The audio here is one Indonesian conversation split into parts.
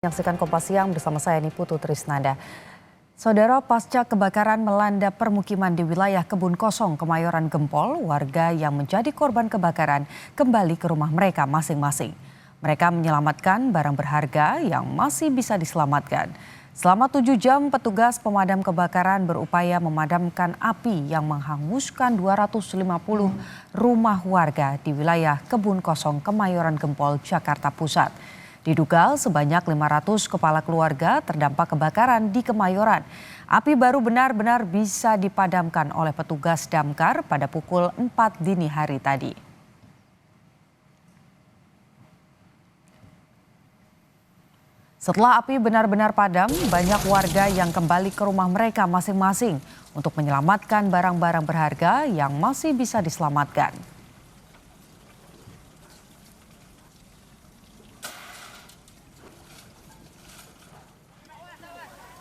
Menyaksikan Kompas Siang bersama saya Niputu Trisnanda. Saudara, pasca kebakaran melanda permukiman di wilayah Kebun Kosong, Kemayoran Gempol, warga yang menjadi korban kebakaran kembali ke rumah mereka masing-masing. Mereka menyelamatkan barang berharga yang masih bisa diselamatkan. Selama 7 jam, petugas pemadam kebakaran berupaya memadamkan api yang menghanguskan 250 rumah warga di wilayah Kebun Kosong, Kemayoran Gempol, Jakarta Pusat. Diduga sebanyak 500 kepala keluarga terdampak kebakaran di Kemayoran. Api baru benar-benar bisa dipadamkan oleh petugas damkar pada pukul 4 dini hari tadi. Setelah api benar-benar padam, banyak warga yang kembali ke rumah mereka masing-masing untuk menyelamatkan barang-barang berharga yang masih bisa diselamatkan.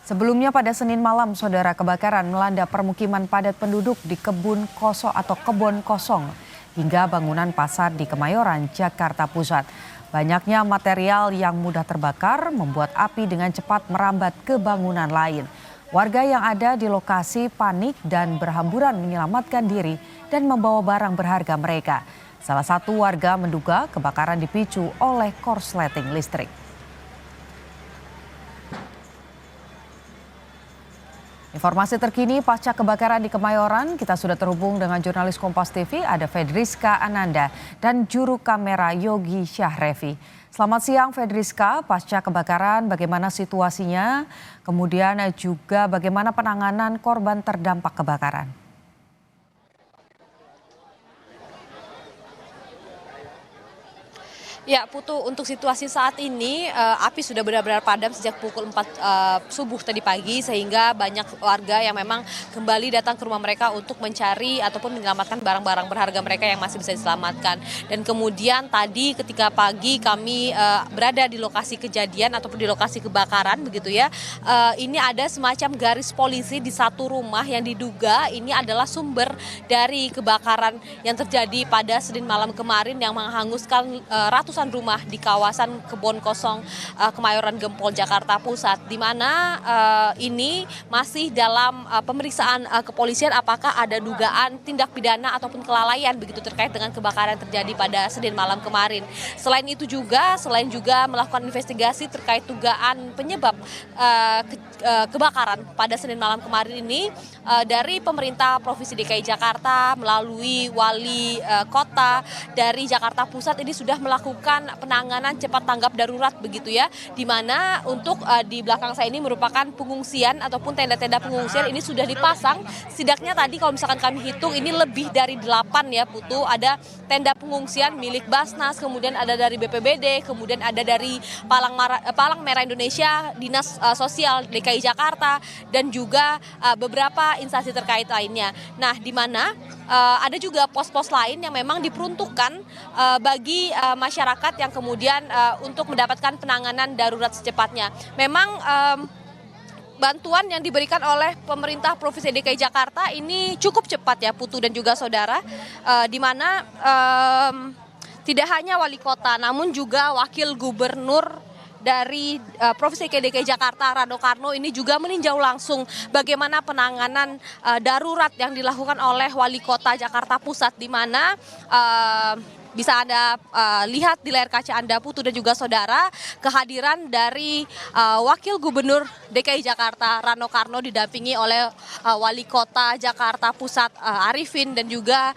Sebelumnya pada Senin malam, saudara, kebakaran melanda permukiman padat penduduk di Kebun Kosong atau Kebon Kosong hingga bangunan pasar di Kemayoran, Jakarta Pusat. Banyaknya material yang mudah terbakar membuat api dengan cepat merambat ke bangunan lain. Warga yang ada di lokasi panik dan berhamburan menyelamatkan diri dan membawa barang berharga mereka. Salah satu warga menduga kebakaran dipicu oleh korsleting listrik. Informasi terkini pasca kebakaran di Kemayoran, kita sudah terhubung dengan jurnalis Kompas TV, ada Fedriska Ananda dan juru kamera Yogi Syahrevi. Selamat siang Fedriska, pasca kebakaran bagaimana situasinya, kemudian juga bagaimana penanganan korban terdampak kebakaran? Ya, Putu, untuk situasi saat ini api sudah benar-benar padam sejak pukul 4 subuh tadi pagi, sehingga banyak warga yang memang kembali datang ke rumah mereka untuk mencari ataupun menyelamatkan barang-barang berharga mereka yang masih bisa diselamatkan. Dan kemudian tadi ketika pagi kami berada di lokasi kejadian ataupun di lokasi kebakaran begitu ya, ini ada semacam garis polisi di satu rumah yang diduga ini adalah sumber dari kebakaran yang terjadi pada Senin malam kemarin yang menghanguskan ratusan rumah di kawasan Kebon Kosong, Kemayoran Gempol, Jakarta Pusat, di mana ini masih dalam pemeriksaan kepolisian apakah ada dugaan tindak pidana ataupun kelalaian begitu terkait dengan kebakaran yang terjadi pada Senin malam kemarin. Selain juga melakukan investigasi terkait dugaan penyebab kebakaran pada Senin malam kemarin ini dari pemerintah Provinsi DKI Jakarta melalui wali kota dari Jakarta Pusat ini sudah melakukan penanganan cepat tanggap darurat begitu ya, di mana untuk di belakang saya ini merupakan pengungsian ataupun tenda-tenda pengungsian ini sudah dipasang. Setidaknya tadi kalau misalkan kami hitung ini lebih dari 8 ya Putu, ada tenda pengungsian milik Basnas, kemudian ada dari BPBD, kemudian ada dari Palang Merah Indonesia, Dinas Sosial DKI Jakarta, dan juga beberapa instansi terkait lainnya. Nah, di mana ada juga pos-pos lain yang memang diperuntukkan bagi masyarakat yang kemudian untuk mendapatkan penanganan darurat secepatnya. Memang bantuan yang diberikan oleh pemerintah Provinsi DKI Jakarta ini cukup cepat ya Putu dan juga saudara, di mana tidak hanya wali kota namun juga wakil gubernur dari Provinsi DKI Jakarta, Rano Karno, ini juga meninjau langsung bagaimana penanganan darurat yang dilakukan oleh wali kota Jakarta Pusat, di mana bisa Anda lihat di layar kaca Anda Putu dan juga saudara, kehadiran dari wakil gubernur DKI Jakarta Rano Karno didampingi oleh wali kota Jakarta Pusat Arifin dan juga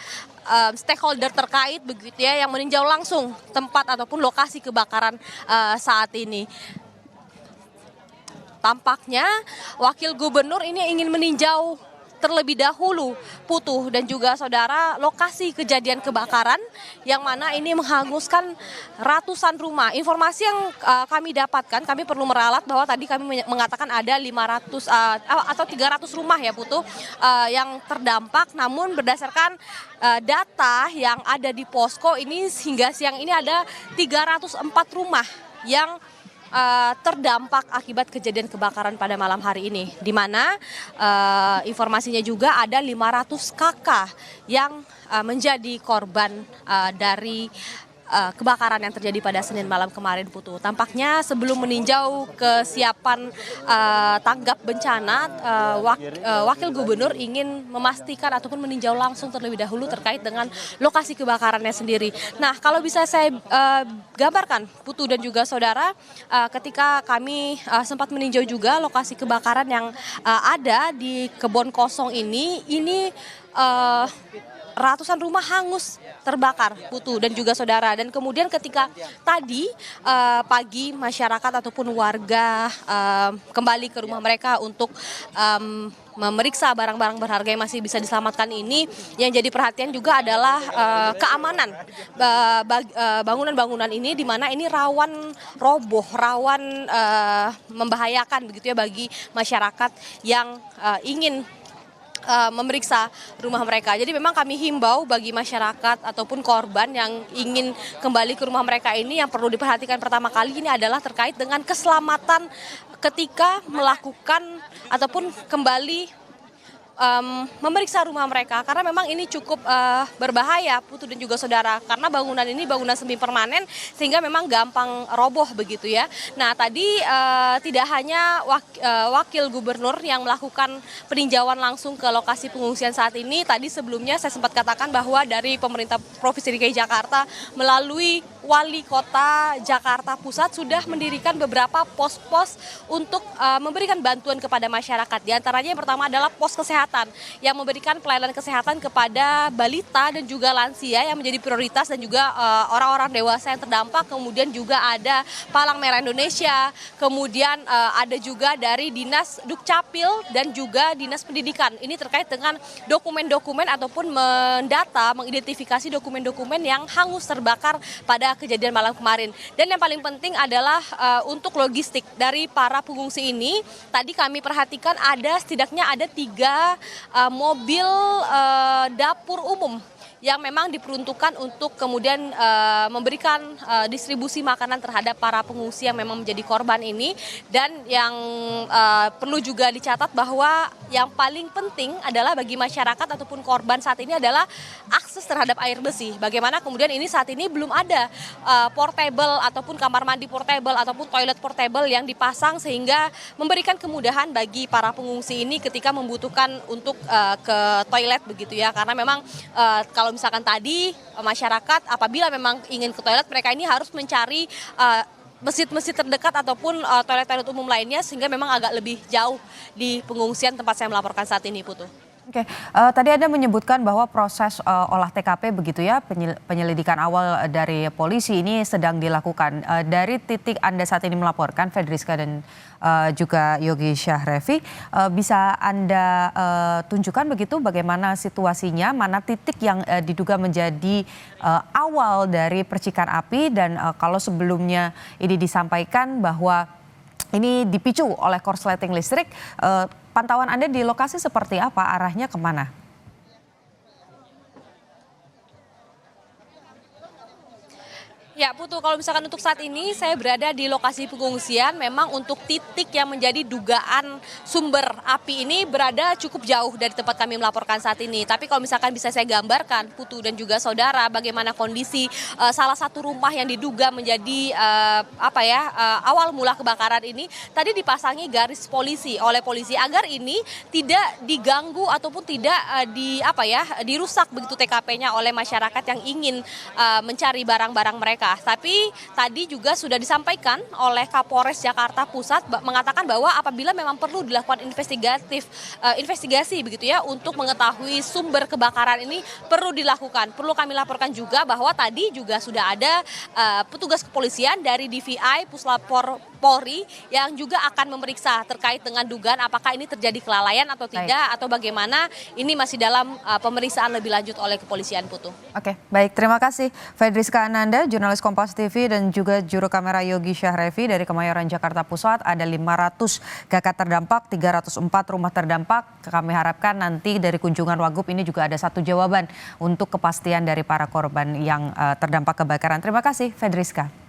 stakeholder terkait begitu ya, yang meninjau langsung tempat ataupun lokasi kebakaran saat ini. Tampaknya wakil gubernur ini ingin meninjau terlebih dahulu Putu dan juga saudara lokasi kejadian kebakaran yang mana ini menghanguskan ratusan rumah. Informasi yang kami dapatkan, kami perlu meralat bahwa tadi kami mengatakan ada 500 atau 300 rumah ya Putu yang terdampak, namun berdasarkan data yang ada di posko ini hingga siang ini ada 304 rumah yang terdampak akibat kejadian kebakaran pada malam hari ini, di mana informasinya juga ada 500 kakak yang menjadi korban dari kebakaran yang terjadi pada Senin malam kemarin, Putu. Tampaknya sebelum meninjau kesiapan tanggap bencana, Wakil Gubernur ingin memastikan ataupun meninjau langsung terlebih dahulu terkait dengan lokasi kebakarannya sendiri. Nah, kalau bisa saya gambarkan, Putu dan juga saudara, ketika kami sempat meninjau juga lokasi kebakaran yang ada di Kebon Kosong ini ratusan rumah hangus terbakar, Putu dan juga saudara. Dan kemudian ketika tadi pagi masyarakat ataupun warga kembali ke rumah mereka untuk memeriksa barang-barang berharga yang masih bisa diselamatkan ini, yang jadi perhatian juga adalah keamanan bangunan-bangunan ini, di mana ini rawan roboh, rawan membahayakan begitu ya bagi masyarakat yang ingin memeriksa rumah mereka. Jadi memang kami himbau bagi masyarakat ataupun korban yang ingin kembali ke rumah mereka ini, yang perlu diperhatikan pertama kali ini adalah terkait dengan keselamatan ketika melakukan ataupun kembali memeriksa rumah mereka, karena memang ini cukup berbahaya, Putu dan juga saudara, karena bangunan ini bangunan semi permanen sehingga memang gampang roboh begitu ya. Nah, tadi tidak hanya Wakil Gubernur yang melakukan peninjauan langsung ke lokasi pengungsian saat ini. Tadi sebelumnya saya sempat katakan bahwa dari pemerintah Provinsi DKI Jakarta melalui Wali Kota Jakarta Pusat sudah mendirikan beberapa pos-pos untuk memberikan bantuan kepada masyarakat. Di antaranya yang pertama adalah pos kesehatan yang memberikan pelayanan kesehatan kepada balita dan juga lansia yang menjadi prioritas, dan juga orang-orang dewasa yang terdampak. Kemudian juga ada Palang Merah Indonesia, kemudian ada juga dari Dinas Dukcapil dan juga Dinas Pendidikan. Ini terkait dengan dokumen-dokumen ataupun mengidentifikasi dokumen-dokumen yang hangus terbakar pada kejadian malam kemarin. Dan yang paling penting adalah untuk logistik dari para pengungsi ini. Tadi kami perhatikan setidaknya ada 3 mobil dapur umum yang memang diperuntukkan untuk kemudian memberikan distribusi makanan terhadap para pengungsi yang memang menjadi korban ini. Dan yang perlu juga dicatat bahwa yang paling penting adalah bagi masyarakat ataupun korban saat ini adalah akses terhadap air bersih. Bagaimana kemudian ini saat ini belum ada portable ataupun kamar mandi portable ataupun toilet portable yang dipasang, sehingga memberikan kemudahan bagi para pengungsi ini ketika membutuhkan untuk ke toilet begitu ya. Karena memang kalau misalkan tadi masyarakat apabila memang ingin ke toilet, mereka ini harus mencari masjid-masjid terdekat ataupun toilet-toilet umum lainnya, sehingga memang agak lebih jauh di pengungsian tempat saya melaporkan saat ini, Putu. Oke, tadi Anda menyebutkan bahwa proses olah TKP begitu ya, penyelidikan awal dari polisi ini sedang dilakukan. Dari titik Anda saat ini melaporkan, Fedriska dan juga Yogi Syahrevi, bisa Anda tunjukkan begitu bagaimana situasinya, mana titik yang diduga menjadi awal dari percikan api, dan kalau sebelumnya ini disampaikan bahwa ini dipicu oleh korsleting listrik, pantauan Anda di lokasi seperti apa, arahnya kemana? Ya, Putu, kalau misalkan untuk saat ini saya berada di lokasi pengungsian, memang untuk titik yang menjadi dugaan sumber api ini berada cukup jauh dari tempat kami melaporkan saat ini. Tapi kalau misalkan bisa saya gambarkan, Putu dan juga saudara, bagaimana kondisi salah satu rumah yang diduga menjadi awal mula kebakaran ini, tadi dipasangi garis polisi oleh polisi agar ini tidak diganggu ataupun tidak dirusak begitu TKP-nya oleh masyarakat yang ingin mencari barang-barang mereka. Tapi tadi juga sudah disampaikan oleh Kapolres Jakarta Pusat mengatakan bahwa apabila memang perlu dilakukan investigasi begitu ya untuk mengetahui sumber kebakaran ini perlu dilakukan. Perlu kami laporkan juga bahwa tadi juga sudah ada petugas kepolisian dari DVI Puslapor Polri yang juga akan memeriksa terkait dengan dugaan apakah ini terjadi kelalaian atau tidak, atau bagaimana ini masih dalam pemeriksaan lebih lanjut oleh kepolisian, Putu. Oke, baik, terima kasih Fedriska Ananda, jurnalis Kompas TV, dan juga juru kamera Yogi Syahrevi dari Kemayoran Jakarta Pusat. Ada 500 kakak terdampak, 304 rumah terdampak. Kami harapkan nanti dari kunjungan Wagub ini juga ada satu jawaban untuk kepastian dari para korban yang terdampak kebakaran. Terima kasih Fedriska.